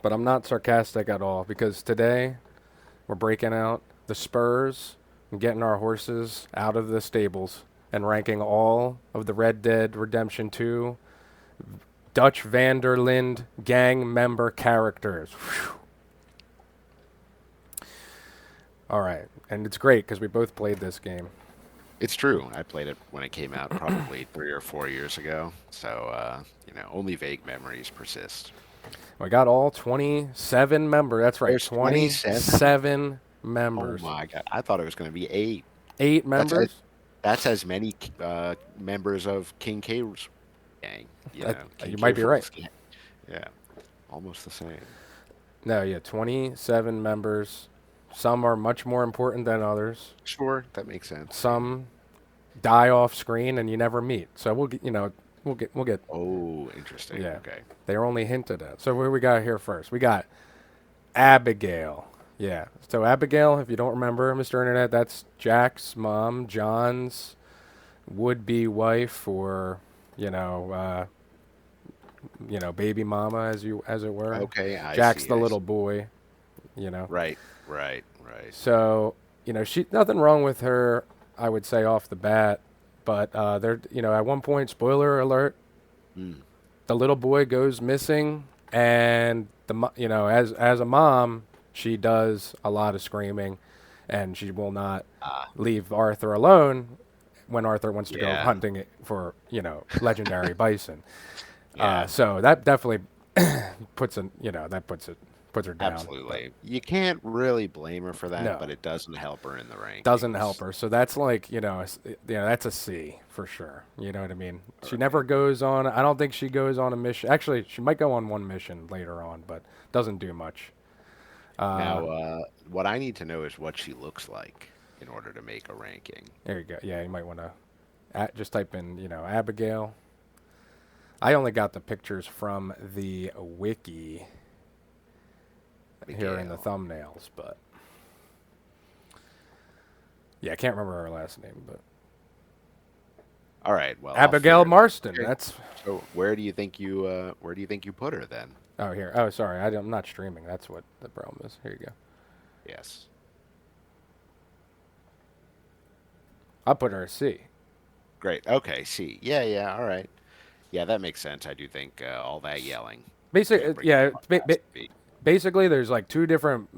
But I'm not sarcastic at all because today we're breaking out the spurs and getting our horses out of the stables and ranking all of the Red Dead Redemption 2 Dutch Vanderlind gang member characters. Whew. All right, and it's great because we both played this game. It's true. I played it when it came out probably 3 or 4 years ago. So, only vague memories persist. We got all 27 members. That's right, There's 27? 27 Oh members. my God. I thought it was going to be eight. Eight That's as, members? that's as many members of King K's gang, King You K. might be right. Rool's gang. Yeah, almost the same. No, yeah, 27 members. Some are much more important than others. Sure, that makes sense. Yeah. Some die off screen and you never meet. So we'll get Oh, interesting. yeah. Okay. They're only hinted at. So what we got here first? We got Abigail. Yeah. So Abigail, if you don't remember, Mr. Internet, that's Jack's mom, John's would-be wife, or you know, uh, baby mama, as it were. Okay, I Jack's see. the I little see. boy. You know. Right, right, right. So she nothing wrong with her, I would say off the bat, but there, at one point, spoiler alert, Mm. the little boy goes missing, and as a mom, she does a lot of screaming, and she will not Ah, leave Arthur alone when Arthur wants to go yeah, hunting it for legendary bison. yeah. So that definitely puts her down. But Absolutely. You can't really blame her for that, no, but it doesn't help her in the doesn't help rankings. her. So that's like that's a C for sure. You know what I mean? She Right. never goes on. I don't think she goes on a mission. Actually, she might go on one mission later on, but doesn't do much. Uh, Now, what I need to know is what she looks like in order to make a ranking. there you go. Yeah, you might want to just type in Abigail. I only got the pictures from the wiki here in the Abigail. thumbnails, but yeah, I can't remember her last name, but All right. Well, I'll Abigail figure it out. Marston. Okay. That's So where do you think you put her then? oh here. Oh, sorry, I'm not streaming. That's what the problem is. Here you go. Yes. I'll put her a C. Great. Okay. See. Yeah. Yeah. All right. Yeah, that makes sense. I do think all that yelling Basically, could bring yeah. someone past B. Basically, there's like two different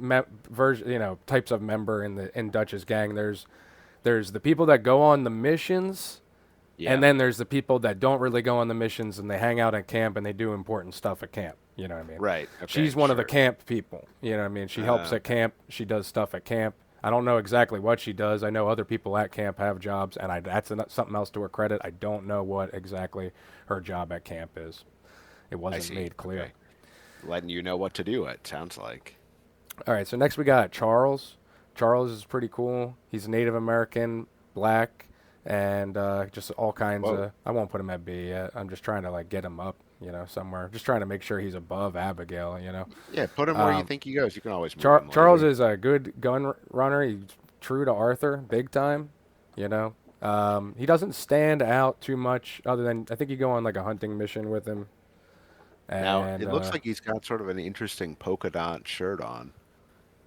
types of member in Dutch's gang. There's the people that go on the missions, and Yeah. then there's the people that don't really go on the missions and they hang out at camp and they do important stuff at camp. You know what I mean? Right. She's Okay. one of the Sure. camp people. You know what I mean? She helps at Okay. camp. She does stuff at camp. I don't know exactly what she does. I know other people at camp have jobs, and something else to her credit. I don't know what exactly her job at camp is. It I wasn't see. made clear. Okay. Letting you know what to do. It sounds like. All right, so next we got Charles. Charles is pretty cool. He's Native American, black, and just all kinds Whoa. of. I won't put him at B yet. I'm just trying to like get him up, somewhere. Just trying to make sure he's above Abigail. Yeah. Put him where you Um, think he goes. You can always move him Charles later. is a good runner. He's true to Arthur, big time. You know, he doesn't stand out too much, other than I think you go on like a hunting mission with him, Now and it looks like he's got sort of an interesting polka dot shirt on.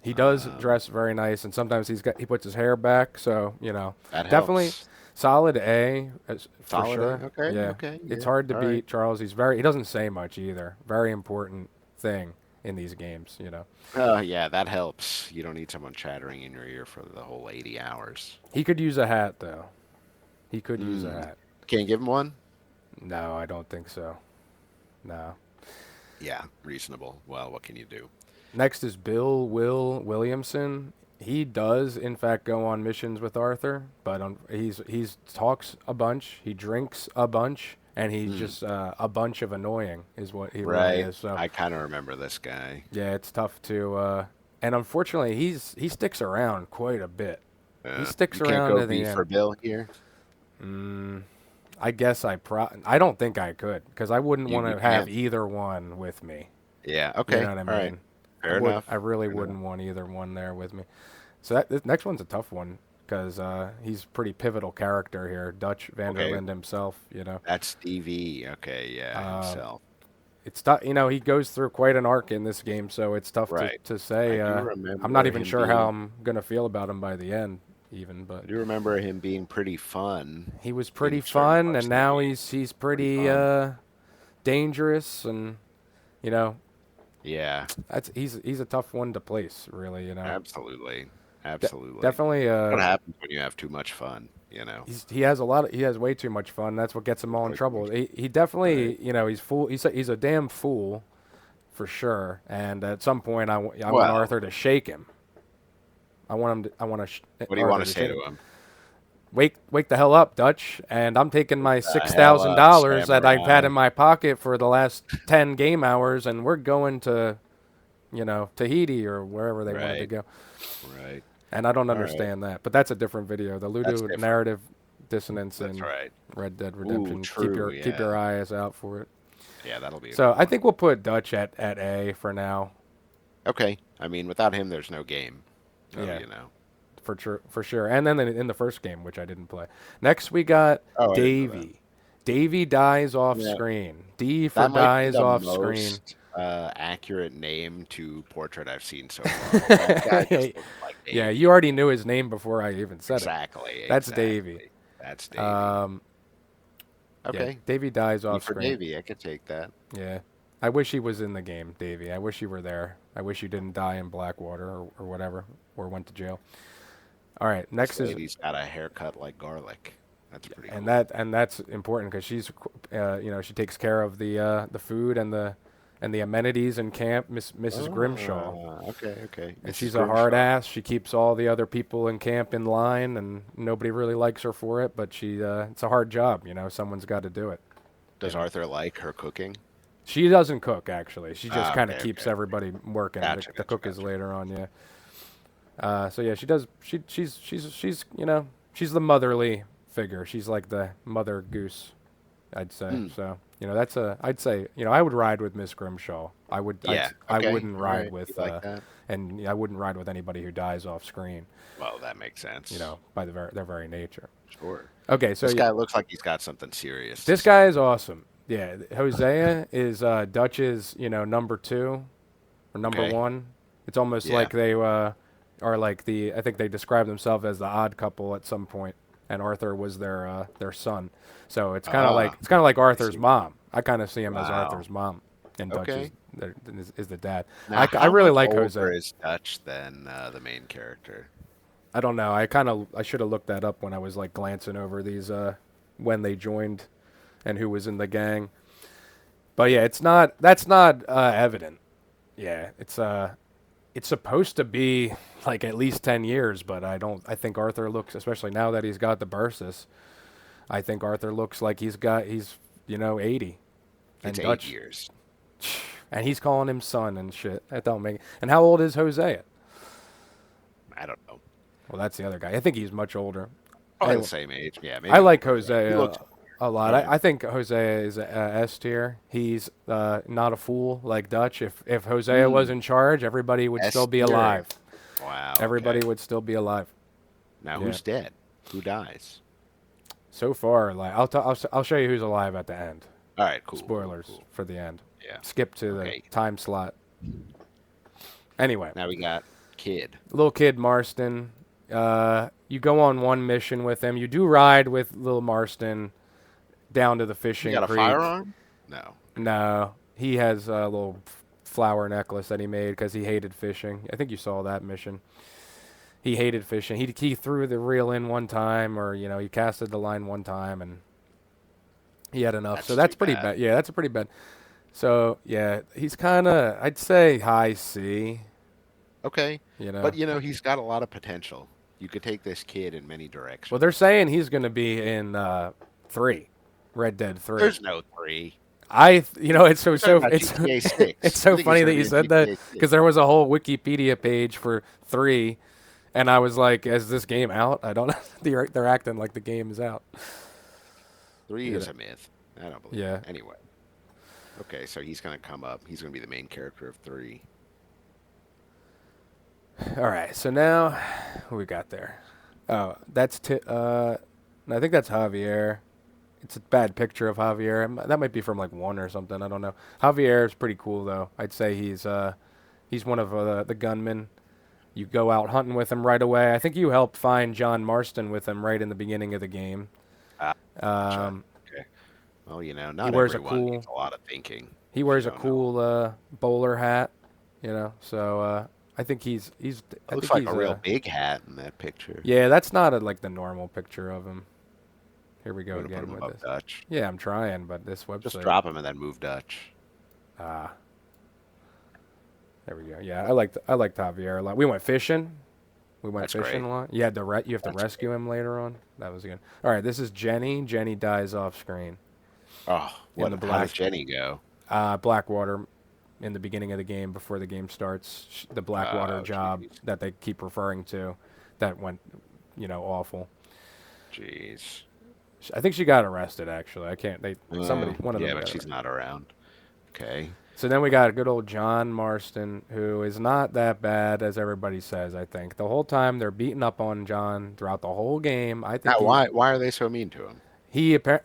he does Um, dress very nice. And sometimes he puts his hair back, so that definitely helps. solid A for Solid A. sure. Okay. Yeah, Okay. it's Yeah. hard to All right. beat Charles. He doesn't say much either. Very important thing in these games. Yeah, that helps. You don't need someone chattering in your ear for the whole 80 hours. He could use a hat though. He could use a Mm. hat. Can't give him one? No, I don't think so. No. Yeah, reasonable. Well, what can you do? Next is Will Williamson. He does, in fact, go on missions with Arthur, but he's talks a bunch, he drinks a bunch, and he's Mm. just a bunch of annoying, is what he really Right. is. So I kind of remember this guy. yeah, it's tough to. And unfortunately, he sticks around quite a bit. He sticks You can't around go to the B for end. Bill here. Mm, I guess I don't think I could because I wouldn't want You to have can't? either one with me. Yeah. You know Okay. what I All right. mean? Fair enough. I really Fair enough. wouldn't want either one there with me. So this next one's a tough one because he's a pretty pivotal character here. Dutch Okay. Vanderlind himself. That's D.V. Okay. Yeah, Um, himself. it's tough. You know, he goes through quite an arc in this game, so it's tough Right. to I say. do I'm not remember even him sure how being. I'm gonna feel about him by the end, even. But I do remember him being pretty fun he was pretty in certain fun, parts and of the now game. he's Pretty pretty fun. dangerous, and you know, Yeah, he's a tough one to place, really. You know, absolutely. Absolutely. definitely. What happens when you have too much fun, you know? He has way too much fun. That's what gets him all in Way too trouble. much. He Right. definitely, you know, he's a damn fool for sure. And at some point, I want Well, Arthur to shake him. I want what do you want Arthur to to say shake him. to him? Wake the hell up, Dutch! And I'm taking my six Hell thousand up, dollars that I've had samurai. in my pocket for the last 10 game hours, and we're going to, you know, Tahiti or wherever they wanted to Right. go. Right. And I don't All right. understand that. But that's a different video. The That's Ludo different. narrative dissonance That's in right. Red Dead Ooh, Redemption. true. Keep Yeah. your eyes out for it. Yeah, that'll be a So good I one. think we'll put Dutch at A for now. Okay. I mean, without him, there's no game. So, Yeah, you know. for sure. And then in the first game, which I didn't play. Next we got Oh, I didn't know that. Davy. Davy dies off Yeah. screen. D for That might be dies the off screen. most accurate name to portrait I've seen so far. That guy just looks like Yeah, you Davy. already knew his name before I even said it. Exactly. That's Davy. Exactly. That's Davy. Um, yeah, Okay. Davy dies E off for screen. Davy. I could take that. Yeah. I wish he was in the game, Davy. I wish you were there. I wish you didn't die in Blackwater or whatever, or went to jail. All right, This next is, lady's got a haircut like garlic. That's pretty cool. and that's important because you know, she takes care of the food and the amenities in camp, Mrs. Grimshaw, Okay, okay. and Mrs. she's a hard Grimshaw. ass. She keeps all the other people in camp in line, and nobody really likes her for it. But it's a hard job, you know. Someone's got to do it, you Does know. Arthur like her cooking? She doesn't cook actually. She just Ah, kind of okay, keeps okay. everybody working. Gotcha, The gotcha, cook is gotcha. later on, yeah. So yeah, she does. She's you know, she's the motherly figure. She's like the mother goose, I'd say. Hmm. So you know, I'd say, you know, I would ride with Miss Grimshaw. Yeah. I Okay. wouldn't All ride right. You with like that? and I wouldn't ride with anybody who dies off screen. Well, that makes You sense. know, by their very nature. Sure. Okay, so This yeah, guy looks like he's got something serious to this guy say. is awesome. Yeah, Hosea is Dutch's, you know, number two or number Okay. one. It's almost Yeah. like they are like I think they describe themselves as the odd couple at some point, and Arthur was their son. So Ah, it's kind of like I Arthur's see. mom. I kind of see him as Wow. Arthur's mom, and Dutch Okay. is the dad. Now, I how really much like older Jose. is Dutch than the main character? I don't know. I should have looked that up when I was like glancing over these when they joined and who was in the gang. But yeah, that's not evident. Yeah, it's supposed to be like at least 10 years, but I think Arthur looks, especially now that he's got the bursis, I think Arthur looks like he's, you know, 80. It's And eight Dutch, years. and he's calling him son and shit. That don't make. And how old is Hosea? I don't know. Well, that's the other guy. I think he's much older. Probably the Anyway, same age. Yeah, I maybe like older. Yeah. He Hosea looks. a lot. Go ahead. I think Hosea is a S tier. He's not a fool like Dutch. If Hosea was Mm, in charge, everybody would still S be tier. alive. Wow. Everybody Okay. would still be alive. Now Yeah. who's dead? Who dies? So far, like I'll show you who's alive at the end. All right. Cool. Cool. Spoilers Cool. for the end. Yeah. Skip to the Okay. time slot. Anyway, Now we got kid. little kid Marston. You go on one mission with him. You do ride with little Marston down to the He fishing got a creek. firearm? No. No, he has a little flower necklace that he made because he hated fishing. I think you saw that mission. He hated fishing. He threw the reel in one time, or you know, he casted the line one time, and he had enough. So That's that's too pretty bad. bad. Yeah, that's a pretty bad. So yeah, he's kind of, I'd say high C. Okay. You But know. he's got a lot of potential. You could take this kid in many Well, they're directions. saying he's going to be in 3, Red Dead 3. There's no three. You know, it's We're talking about it's GTA it's 6. You so think he's funny that gonna you be in said that GTA because 6? there was a whole Wikipedia page for 3, and I was like, "Is this game out?" I don't know. They're acting like the game is out. 3 You is know. a myth. I don't believe it. Yeah. Anyway. Okay, so he's gonna come up. He's gonna be the main character of 3. All right. So now, who we got there? Oh, I think that's Javier. It's a bad picture of Javier. That might be from like 1 or something. I don't know. Javier is pretty cool though. I'd say he's one of the gunmen. You go out hunting with him right away. I think you helped find John Marston with him right in the beginning of the game. Ah, gotcha. Um, Okay. Well, he not wears a everyone cool needs a lot of thinking he if you wears a don't know. cool bowler hat. So I think It looks like a real big hat in that picture. yeah. That's not like the normal picture of him. Here we You go want to put again him with above this. Dutch. Yeah, I'm trying, but this Just website. drop him and then move Dutch. Ah, there we go. Yeah, I liked Javier a lot. We went fishing. We went That's fishing great. a lot. You have to That's rescue great. him later on. That was good. All right, this is Jenny. Jenny dies off screen Oh, in what? the How does Jenny go? Blackwater in the beginning of the game before the game starts. The Blackwater Oh, job jeez, that they keep referring to, that went, awful. jeez. I think she got arrested actually. I can't. They somebody one of them Yeah, but got she's arrested. not around. Okay. So then we got good old John Marston, who is not that bad as everybody says. I think the whole time they're beating up on John throughout the whole game. I think Now, why are they so mean to him?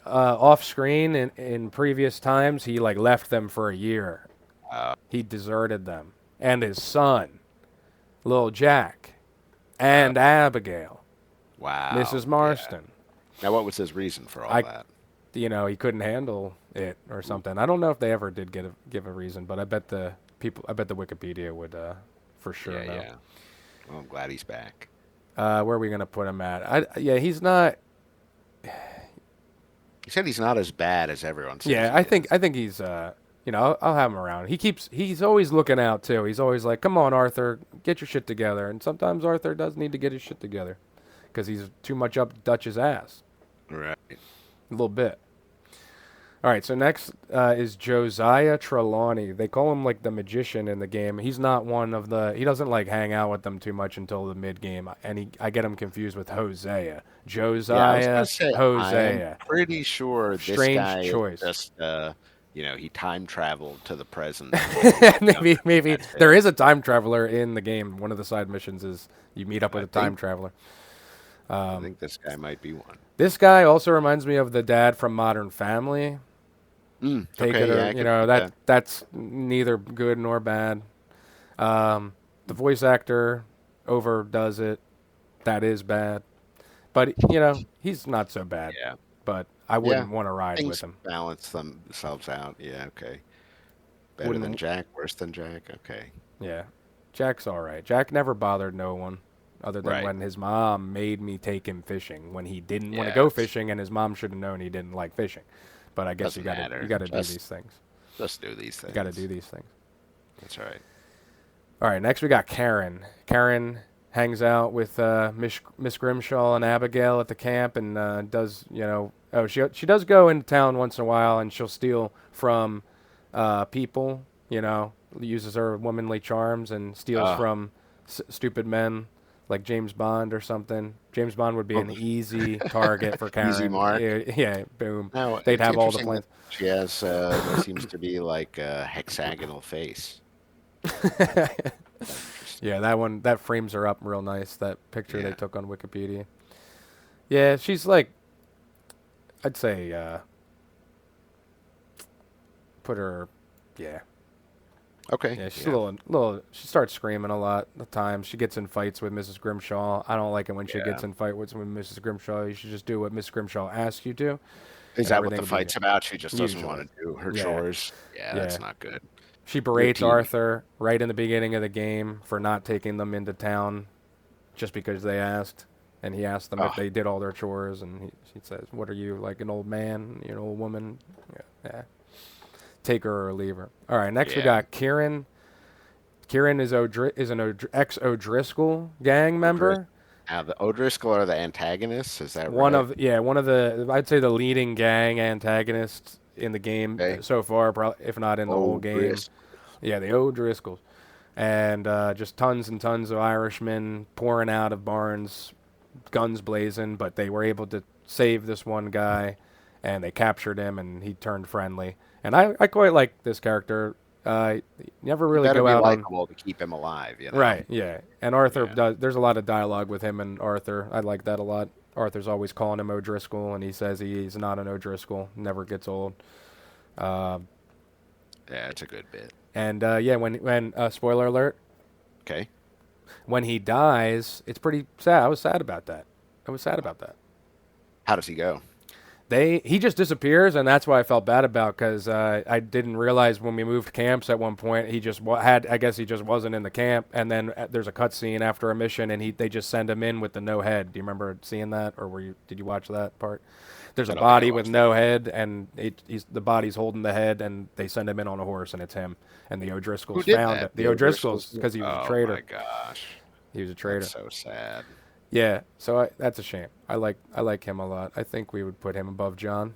off screen in previous times he like left them for a year. Uh, He deserted them and his son, little Jack, uh, and Abigail, wow. Mrs. Yeah. Marston. Now, what was his reason for all I that? He couldn't handle it or something. I don't know if they ever did give a reason, but I bet the Wikipedia would for sure Yeah, know. yeah. Well, I'm glad he's back. Where are we gonna put him at? Yeah, he's not. He said he's not as bad as everyone says Yeah, he is. I think he's. I'll have him around. He's always looking out too. He's always like, "Come on, Arthur, get your shit together." And sometimes Arthur does need to get his shit together, because he's too much up Dutch's ass. Right. A little bit. All right, so next is Josiah Trelawney. They call him like the magician in the game. He's not one of the. He doesn't like hang out with them too much until the mid game, and I get him confused with Hosea. Yeah, I was gonna Josiah say I am Hosea. pretty sure this Strange guy is choice. just he time traveled to the present when he was maybe younger. maybe That's there it. is a time traveler in the game. One of the side missions is you meet up with I a time think traveler. I think this guy might be one. This guy also reminds me of the dad from Modern Family. Take it Okay, yeah, or I could see that. that's neither good nor bad. The voice actor overdoes it. That is bad. But he's not so bad. Yeah. But I Yeah. wouldn't want to ride with Things him. balance themselves out. Yeah, okay. Better than Wouldn't. Jack, worse than Jack. Okay. Yeah. Jack's all right. Jack never bothered no one, other than Right. when his mom made me take him fishing when he didn't want to go Yes. fishing, and his mom should have known he didn't like fishing. But I guess you Doesn't got to you matter. got to do these things. Just do these You got to things. do these things. That's right. All right, next we got Karen. Karen hangs out with Miss Grimshaw and Abigail at the camp, and does oh she does go into town once in a while, and she'll steal from people. Uses her womanly charms and steals Oh, from stupid men like James Bond or something. James Bond would be an easy target for easy Karen. mark. Yeah, yeah, boom. Now, They'd it's have all the interesting that plans. she has what seems to be like a hexagonal face. Interesting. Yeah, that frames her up real nice. That picture they Yeah. took on Wikipedia. Yeah, she's like, I'd say, put her, yeah, Okay. yeah. She's a Yeah. little. She starts screaming a lot at times. She gets in fights with Mrs. Grimshaw. I don't like it when she Yeah. gets in fight with Mrs. Grimshaw. You should just do what Miss Grimshaw asks you to, Is and that what everything the will be fight's good. about? She just doesn't want Usually, to do her yeah, chores. Yeah, yeah. that's not good. She You're berates teeny. Arthur right in the beginning of the game for not taking them into town just because they asked. And he asked them if Oh, they did all their chores, and she says, "What are you, like an old man? You're an old woman? Yeah, yeah. Take her or leave her." All right, next we yeah. got Kieran. Kieran is an ex O'Driscoll gang O'Dris- member. Now, the O'Driscoll are the antagonists. Is that right? One of the I'd say the leading gang antagonists in the game Okay. so far, probably, if not in the whole game. O'Driscoll. Yeah, the O'Driscolls, and just tons and tons of Irishmen pouring out of barns, guns blazing. But they were able to save this one guy, and they captured him, and he turned friendly. And I quite like this character. Never He really better go be out on. likable to keep him alive. Right, yeah. And Arthur Yeah. does. There's a lot of dialogue with him and Arthur. I like that a lot. Arthur's always calling him O'Driscoll, and he says he's not an O'Driscoll. Never gets old. Uh, Yeah, it's a good bit. and yeah, when spoiler alert, Okay. when he dies, it's pretty sad. I was sad about that. I was sad about that. How does he go? He just disappears, and that's why I felt bad about because I didn't realize when we moved camps at one point he just had I guess he just wasn't in the camp, and then there's a cutscene after a mission, and they just send him in with the no head. Do you remember seeing that, or did you watch that part? There's I a don't think I body with watched no head, and the body's holding the head, and they send him in on a horse, and it's him. And the Who O'Driscolls did found that? it. The O'Driscolls because he was a Oh traitor. my gosh, He was a that's traitor. so sad. Yeah, so that's a shame. I like him a lot. I think we would put him above John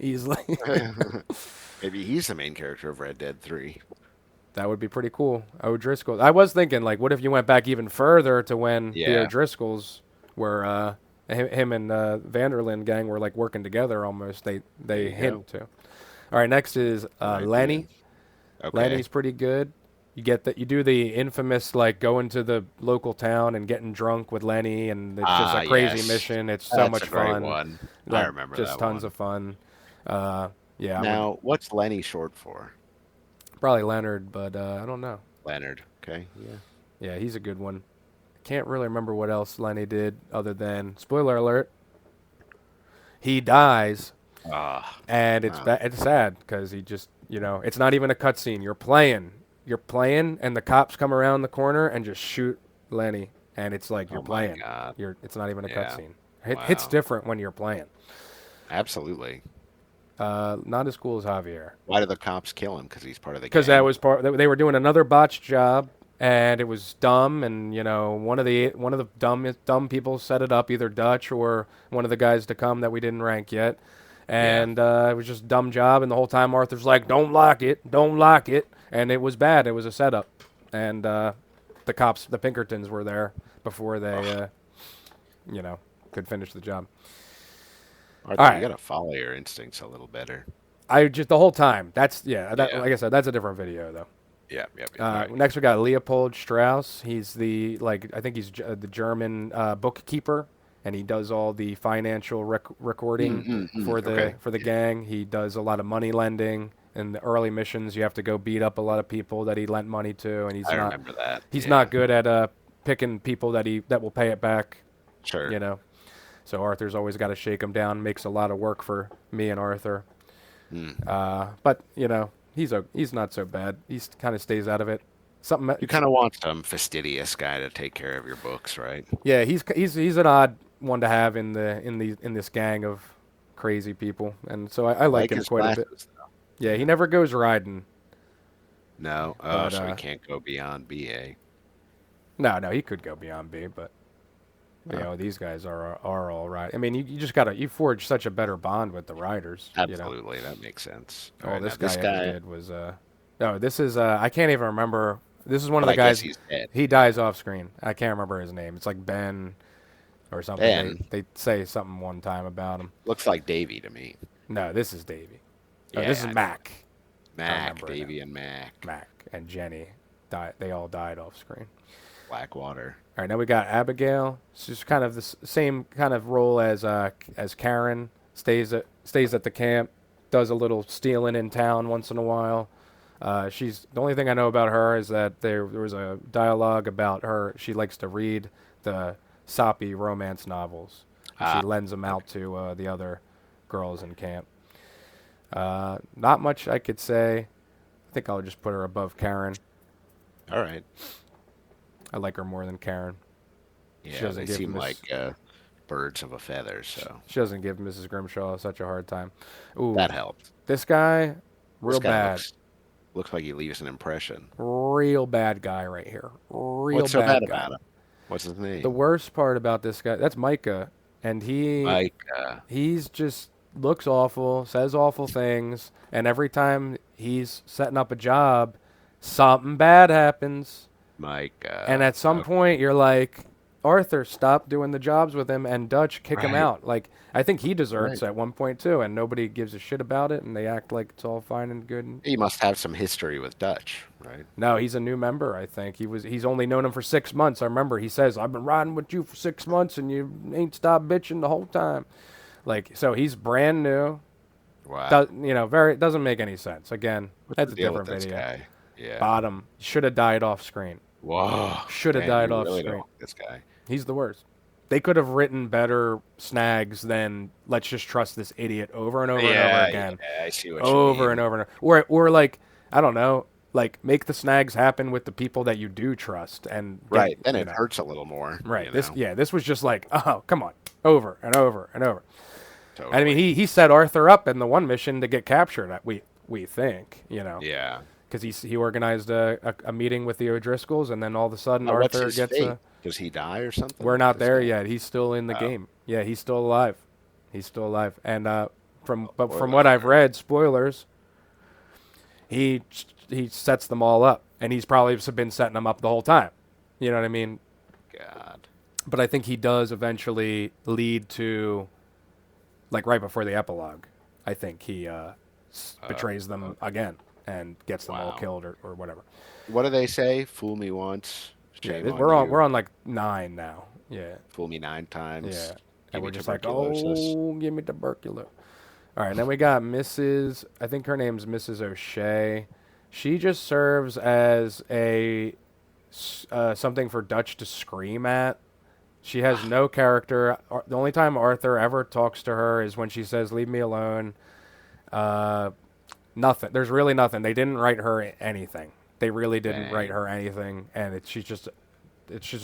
easily. Maybe he's the main character of Red Dead 3. That would be pretty cool. O'Driscoll. I was thinking, like, what if you went back even further to when the Yeah. O'Driscolls were, him and Vanderlyn gang were like working together almost. They There you hint to. All right, next is Good Lenny. idea. Okay. Lenny's pretty good. You get that. You do the infamous like going to the local town and getting drunk with Lenny, and it's just a crazy Yes. mission. It's so That's much a great fun. one. I Like, remember just that tons one. of fun. Yeah, I would, Now, what's Lenny short for? probably Leonard, but I don't know. Leonard. Okay. Yeah. Yeah, he's a good one. Can't really remember what else Lenny did other than spoiler alert. He dies, Ah. and it's Wow. it's sad because he just it's not even a cutscene. You're playing, and the cops come around the corner and just shoot Lenny, and it's like you're Oh my playing. God. It's not even a Yeah. cutscene. Hits Wow. different when you're playing. Absolutely. Not as cool as Javier. Why did the cops kill him? Because he's part of the Because that gang. was part. They were doing another botched job, and it was dumb. And one of the dumb people set it up, either Dutch or one of the guys to come that we didn't rank yet. Yeah. And it was just a dumb job. And the whole time Arthur's like, "Don't lock it, don't lock it," and it was bad. It was a setup. And the cops, the Pinkertons, were there before they, could finish the job. Arthur, All you right. gotta follow your instincts a little better. I just the whole time. That's Yeah. like I said, that's a different video though. Yep. Yep. All right. Next, we got Leopold Strauss. He's I think he's the German bookkeeper, and he does all the financial recording for the Okay. for the gang. He does a lot of money lending. In the early missions, you have to go beat up a lot of people that he lent money to, and I remember that. he's Yeah. not good at picking people that will pay it back. Sure. You know, so Arthur's always got to shake him down. Makes a lot of work for me and Arthur. But he's not so bad. He kind of stays out of it. Something. You kind of want some fastidious guy to take care of your books, right? Yeah, he's an odd one to have in this gang of crazy people, and so I like him his quite a bit. glasses, though. Yeah, he never goes riding. No. Oh, But, so he can't go beyond BA. No, he could go beyond B, but these guys are all right. I mean, you just you forge such a better bond with the riders. Absolutely, that makes sense. All All right, this now guy ever did was no, this is I can't even remember. This is one of but the I guess guys. he's dead. He dies off screen. I can't remember his name. It's like Ben or something. Ben. They say something one time about him. Looks like Davy to me. No, this is Davy. Yeah, This is I know. Mac. Mac, remember Davy, and Mac. Mac and Jenny died. They all died off screen. Blackwater. All right, now we got Abigail. She's kind of the same kind of role as Karen. Stays at the camp, does a little stealing in town once in a while. She's the only thing I know about her is that there was a dialogue about her. She likes to read the soppy romance novels. She lends them out to the other girls in camp. Not much I could say. I think I'll just put her above Karen. All right. I like her more than Karen. Yeah, doesn't they give seem Miss- like birds of a feather, so She doesn't give Mrs. Grimshaw such a hard time. Ooh, that helped. this guy, real This guy bad. looks like he leaves an impression. Real bad guy right here. Real What's so bad bad guy. about him? What's his name? The worst part about this guy, that's Micah, and Mike. he's just looks awful, says awful things, and every time he's setting up a job, something bad happens. Mike. And at some point, you're like, Arthur stop doing the jobs with him and Dutch kick him Right. out. Like I think he deserts Right. at one point too, and nobody gives a shit about it, and they act like it's all fine and good. He must have some history with Dutch, right? No, he's a new member. I think he's only known him for 6 months. I remember he says I've been riding with you for 6 months, and you ain't stopped bitching the whole time. Like so, he's brand new. Wow. Very doesn't make any sense. Again, What's that's the a deal with different this video. guy? Yeah. Bottom should have died off screen. Whoa. Should have Damn, died you off really don't screen. like this guy. He's the worst. They could have written better snags than let's just trust this idiot over and over and over Yeah, again, yeah, I see what you over and mean. over and over. Or like I don't know, like make the snags happen with the people that you do trust and get Right. Then it hurts a little more, right. you know. This was just like oh come on, over and over and over. I mean, Totally. he set Arthur up in the one mission to get captured. We think Yeah. because he organized a meeting with the O'Driscolls, and then all of a sudden Now, what's Arthur his gets fate? a. Does he die or We're something? not This there guy? yet. He's still in the Oh, game. Yeah, he's still alive. He's still alive. And from spoilers what I've alert. read, spoilers, he he sets them all up, and he's probably been setting them up the whole time. You know what I mean? God. But I think he does eventually lead to, like right before the epilogue. I think he betrays them again and gets them all Wow. killed or whatever. What do they say? Fool me once, Yeah, shame on we're you. on like 9 now. Yeah, Fool me 9 times, yeah, and give we're me just like, tuberculosis. oh, give me tuberculosis. All right, and then we got Mrs. I think her name's Mrs. O'Shea. She just serves as something for Dutch to scream at. She has no character. The only time Arthur ever talks to her is when she says, "Leave me alone." Uh, Nothing. There's really nothing. They didn't write her anything. They really didn't write Dang. her anything, and it's just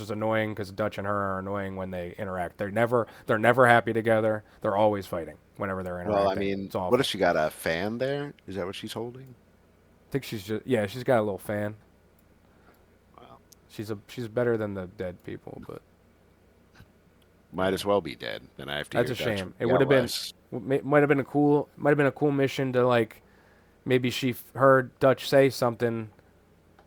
annoying because Dutch and her are annoying when they interact. They're never happy together. They're always fighting whenever they're Well, I interacting. mean, It's what if awful. she got a fan there? Is that what she's holding? I think she's got a little fan. Wow. She's better than the dead people, but Might as well be dead. Then I have to that's hear a Dutch shame. It would yell have been less. might have been a cool mission to like maybe she heard Dutch say something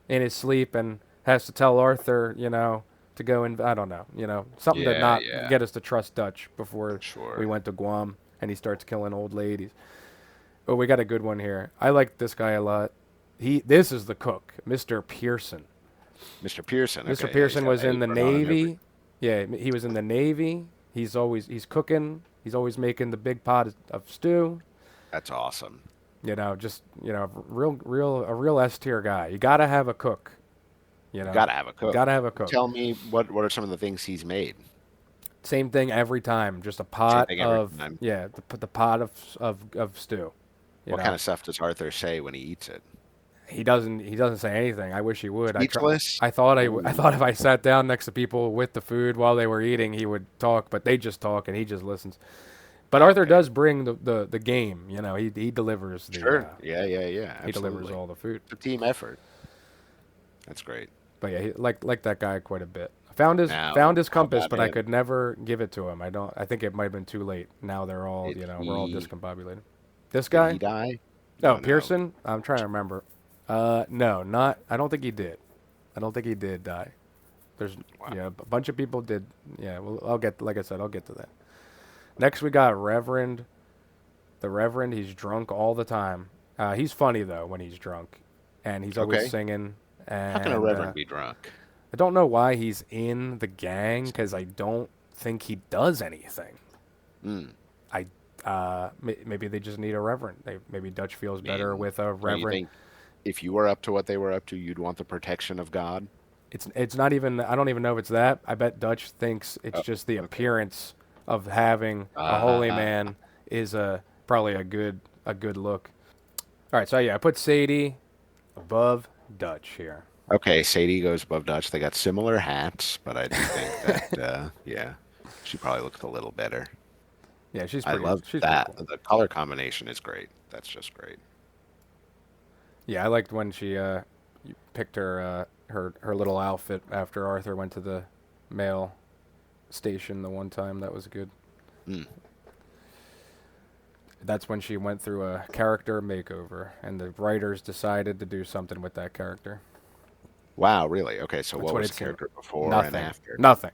in his sleep and has to tell Arthur, to go and I don't know, something to Yeah, not yeah, get us to trust Dutch before we sure. went to Guam and he starts killing old ladies. Oh, we got a good one here. I like this guy a lot. This is the cook, Mr. Pearson. Mr. Pearson. Mr. Okay, yeah, he's Pearson got was an in the apron on and everything. Navy. Yeah, he was in the Navy. He's cooking. He's always making the big pot of stew. That's awesome. Just a real S tier guy. You gotta have a cook. You gotta have a cook. Gotta have a cook. Tell me what are some of the things he's made? Same thing every time. Just a Same pot thing every of time. the pot of stew. You What kind know, of stuff does Arthur say when he eats it? he doesn't say anything. I wish he would. Speechless? I Ooh, thought if I sat down next to people with the food while they were eating, he would talk, but they just talk and he just listens. But Arthur okay. does bring the game. He delivers Sure. Yeah, yeah, yeah. he delivers Absolutely. all the food. It's a team effort. That's great. But yeah, like that guy quite a bit. Found Now, his how compass, about but I him? could never give it to him. I don't. I think it might have been too late. Now they're all Did we're all he discombobulated. This did he guy? die? Oh, No, no. Pearson. I'm trying to remember. No, not. I don't think he did. I don't think he did die. There's Wow. a bunch of people did. Yeah, well, I'll get like I said, I'll get to that. Next we got Reverend. The Reverend. He's drunk all the time. He's funny though when he's drunk, and he's always Okay. singing. How can a And reverend be drunk? I don't know why he's in the gang because I don't think he does anything. Mm. I maybe they just need a reverend. Maybe Dutch feels I better mean, with a don't you reverend. think if you were up to what they were up to, you'd want the protection of God? It's not even. I don't even know if it's that. I bet Dutch thinks it's Oh, just the okay. appearance of having a holy Ah, man is probably a good look. All right, so yeah, I put Sadie above Dutch here. okay. Sadie goes above Dutch. They got similar hats, but I do think that, yeah, she probably looks a little better. Yeah, I love she's pretty that. cool. The color combination is great. That's just great. Yeah, I liked when she you picked her little outfit after Arthur went to the mail station the one time. That was good. Mm. That's when she went through a character makeover, and the writers decided to do something with that character. Wow, really? Okay, so That's what what was it the seemed. character before and Nothing. after? Nothing.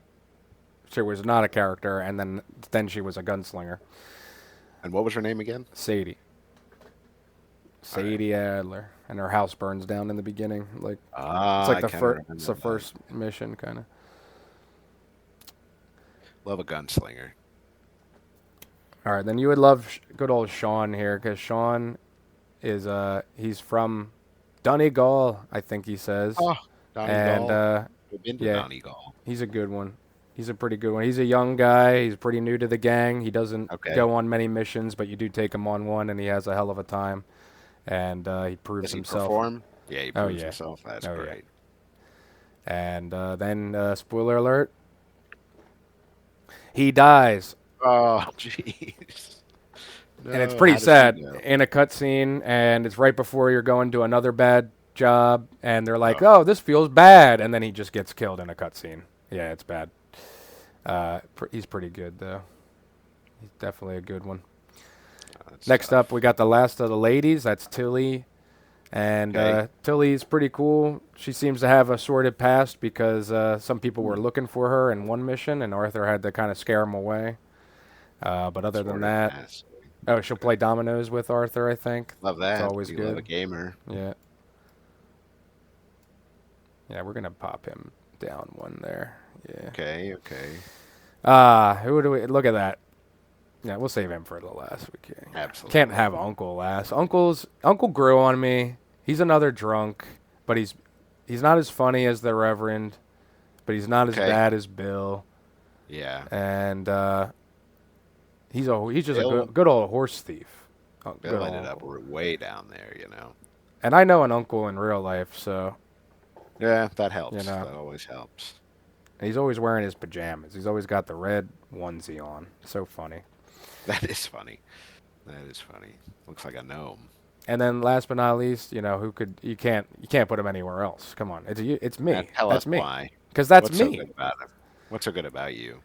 she was not a character, and then she was a gunslinger. And what was her name again? Sadie. All right. Sadie Adler, and her house burns down in the beginning. Like it's Ah, like I the kind of first, it's remember the that. first mission, kind of. Love a gunslinger. All right, then you would love good old Sean here, because Sean is he's from Donegal, I think he says, Oh, and D.V.D.L. We've been to yeah, D.V.D.L. he's a good one. He's a pretty good one. He's a young guy. He's pretty new to the gang. He doesn't Okay. go on many missions, but you do take him on one, and he has a hell of a time. And he proves Does he himself. perform? Yeah, he Oh proves yeah, himself. That's oh yeah. great. And then spoiler alert, he dies, Oh, jeez. and it's No, pretty how does he sad know? in a cutscene, and it's right before you're going to another bad job, and they're like, Oh, "Oh, this feels bad," and then he just gets killed in a cutscene. Yeah, it's bad. He's pretty good though. He's definitely a good one. that's Next up, we tough. got the last of the ladies. That's Tilly. And Okay. Tilly's pretty cool. She seems to have a sordid past because some people were Hmm. looking for her in one mission, and Arthur had to kind of scare him away. But other than Sort of that, pass. oh, she'll Okay. play dominoes with Arthur, I think. Love It's that. always You love a good. gamer. Yeah. Yeah, we're going to pop him down one there. Yeah. Okay, okay. Who do we look at that? Yeah, we'll save him for the last. We can't Absolutely. have Uncle last. Uncle grew on me. He's another drunk, but he's not as funny as the Reverend, but he's not as Okay. bad as Bill. Yeah. And he's just a Bill good old horse thief. Good Bill ended up old. way down there, you know. And I know an uncle in real life, so Yeah, that you helps. know. That always helps. And he's always wearing his pajamas. He's always got the red onesie on. So funny. That is funny. That is funny. Looks like a gnome. And then last but not least, who could you can't put him anywhere else. Come on, it's Now me. tell us That's me. why. Because that's What's so me. good about him? What's so good about you?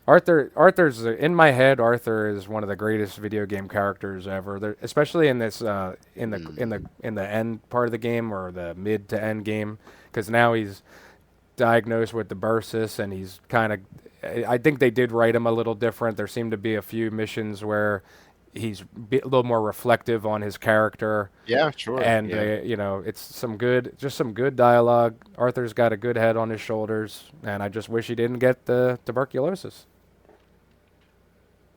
Arthur's in my head. Arthur is one of the greatest video game characters ever. Especially in this Hmm. in the end part of the game or the mid to end game, because now he's diagnosed with the bursis and he's kind of. I think they did write him a little different. There seemed to be a few missions where he's a little more reflective on his character, Yeah, sure. and Yeah. it's just some good dialogue. Arthur's got a good head on his shoulders, and I just wish he didn't get the tuberculosis.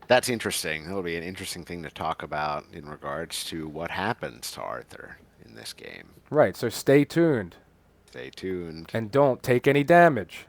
That's interesting. That'll be an interesting thing to talk about in regards to what happens to Arthur in this game. Right, so stay tuned Stay tuned. and don't take any damage.